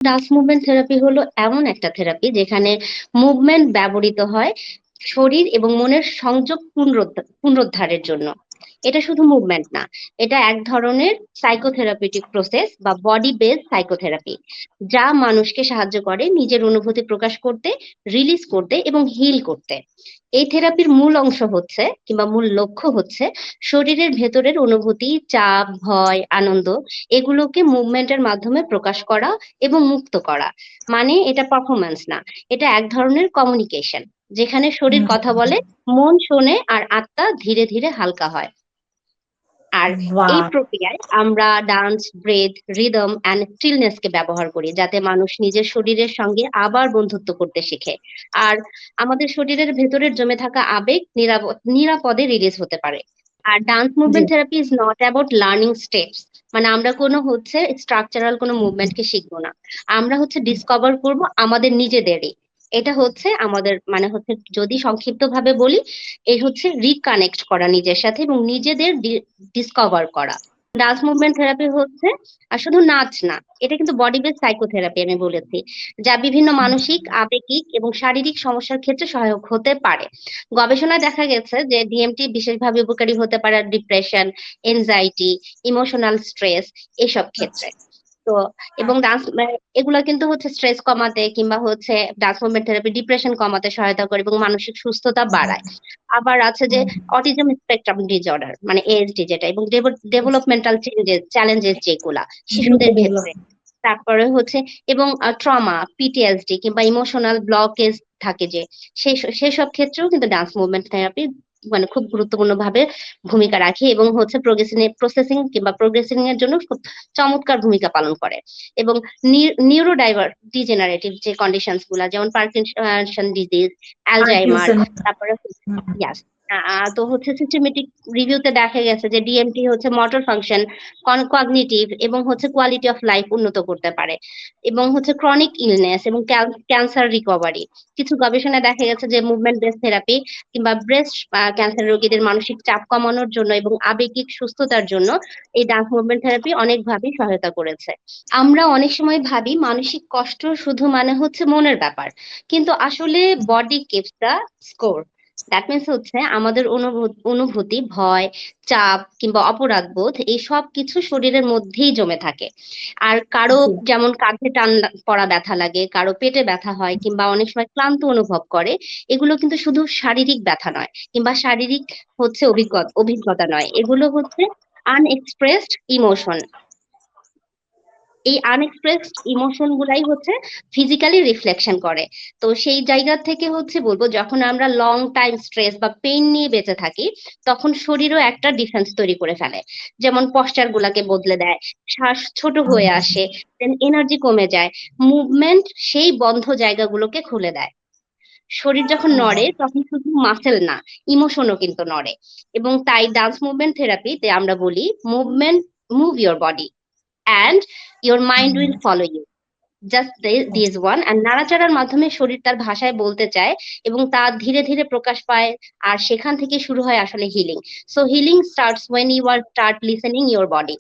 Dance movement therapy হলো এমন একটা থেরাপি যেখানে মুভমেন্ট ব্যবহৃত হয় শরীর এবং মনের সংযোগ পুনরুদ্ধারের জন্য। এটা শুধু মুভমেন্ট না, এটা এক ধরনের সাইকোথেরাপিউটিক প্রসেস বা বডি বেসড সাইকোথেরাপি, যা মানুষকে সাহায্য করে নিজের অনুভূতি প্রকাশ করতে, রিলিজ করতে এবং হিল করতে। এই থেরাপির মূল অংশ হচ্ছে কিংবা মূল লক্ষ্য হচ্ছে শরীরের ভেতরের অনুভূতি, চাপ, ভয়, আনন্দ এগুলোকে মুভমেন্টের মাধ্যমে প্রকাশ করা এবং মুক্ত করা। মানে এটা পারফরম্যান্স না, এটা এক ধরনের কমিউনিকেশন, যেখানে শরীর কথা বলে, মন শোনে আর আত্মা ধীরে ধীরে হালকা হয়। আর এই বাহ! প্রক্রিয়ায় আমরা dance, breath, rhythm and stillness কে ব্যবহার করি, যাতে মানুষ নিজের শরীরের সঙ্গে আবার বন্ধুত্ব করতে শেখে। আর আমাদের শরীরের ভেতরের জমে থাকা আবেগ নিরাপদে রিলিজ হতে পারে। আর ডান্স জি। Movement therapy is not about learning steps. মানে আমরা কোনো স্ট্রাকচারাল কোনো মুভমেন্টকে শিখবো না, আমরা ডিসকভার করব আমাদের নিজেদেরই। এটা আমাদের মানে যদি সংক্ষিপ্ত ভাবে বলি, এই রিকানেক্ট করা নিজের সাথে এবং নিজেদের ডিসকভার করা। ডান্স মুভমেন্ট থেরাপি আর শুধু নাচ না, এটা কিন্তু বডি বেস সাইকোথেরাপি আমি বলেছি, যা বিভিন্ন মানসিক, আবেগিক এবং শারীরিক সমস্যার ক্ষেত্রে সহায়ক হতে পারে। গবেষণায় দেখা গেছে যে ডিএমটি বিশেষভাবে উপকারী হতে পারে ডিপ্রেশন, এনজাইটি, ইমোশনাল স্ট্রেস এসব আচ্ছা। ক্ষেত্রে। তো এবং ডান্স এগুলা কিন্তু স্ট্রেস কমাতে কিংবা ডান্স মুভমেন্ট থেরাপি ডিপ্রেশন কমাতে সহায়তা করে এবং মানসিক সুস্থতা বাড়ায়। আবার আছে যে অটিজম স্পেকট্রাম ডিসঅর্ডার মানে এএসডি যেটা, এবং ডেভেলপমেন্টাল চ্যালেঞ্জেস যেগুলা শিশুদের ক্ষেত্রে। তারপরে এবং ট্রমা, পিটিএসডি কিংবা ইমোশনাল ব্লকেজ থাকে যে, সেসব ক্ষেত্রেও কিন্তু ডান্স মুভমেন্ট থেরাপি মানে খুব গুরুত্বপূর্ণ ভাবে ভূমিকা রাখে এবং প্রসেসিং কিংবা প্রোগ্রেসিং এর জন্য খুব চমৎকার ভূমিকা পালন করে। এবং নিউরো ডিজেনারেটিভ যে কন্ডিশনস গুলা, যেমন পার্কিনসন ডিজিজ, অ্যালজাইমার, পার্কিনসন। তারপরে ইয়াস তো সিস্টেমেটিক রিভিউতে দেখা গেছে যে ডিএমটি মোটর ফাংশন, কগনিটিভ এবং কোয়ালিটি অফ লাইফ উন্নত করতে পারে। এবং ক্রনিক ইলনেস এবং ক্যান্সার রিকভারি, কিছু গবেষণায় দেখা গেছে যে মুভমেন্ট বেস থেরাপি কিংবা ব্রেস্ট ক্যান্সার রোগীদের মানসিক চাপ কমানোর জন্য এবং আবেগিক সুস্থতার জন্য এই ডান্স মুভমেন্ট থেরাপি অনেকভাবেই সহায়তা করেছে। আমরা অনেক সময় ভাবি মানসিক কষ্ট শুধু মানে মনের ব্যাপার, কিন্তু আসলে body keeps the score. That means আমাদের অনুভূতি, ভয়, চাপ কিংবা অপরাধ বোধ এই সব কিছু শরীরের মধ্যেই জমে থাকে। আর কারো জি। যেমন কাঁধে টান পড়া ব্যথা লাগে, কারো পেটে ব্যথা হয় কিংবা অনেক সময় ক্লান্ত অনুভব করে, এগুলো কিন্তু শুধু শারীরিক ব্যথা নয় কিংবা শারীরিক অভিজ্ঞতা নয়, এগুলো আনএক্সপ্রেসড ইমোশন। এই আনএক্সপ্রেসড ইমোশন গুলাই ফিজিক্যালি রিফ্লেকশন করে। তো সেই জায়গা থেকে বলবো, যখন আমরা লং টাইম স্ট্রেস বা পেইন নিয়ে বেঁচে থাকি, তখন শরীরও একটা ডিফেন্স তৈরি করে ফেলে। যেমন পশ্চার গুলাকে বদলে দেয়, শ্বাস ছোট হয়ে আসে, দেন এনার্জি কমে যায়। মুভমেন্ট সেই বন্ধ জায়গাগুলোকে খুলে দেয়। শরীর যখন নড়ে তখন শুধু মাসেল না, ইমোশনও কিন্তু নড়ে। এবং তাই ডান্স মুভমেন্ট থেরাপিতে আমরা বলি, movement, move your body and your mind will follow you. Just this one. আর নাড়াচাড়ার মাধ্যমে শরীর তার ভাষায় বলতে চায় এবং তা ধীরে ধীরে প্রকাশ পায়। আর সেখান থেকে শুরু হয় আসলে healing. So healing starts when you are start listening your body.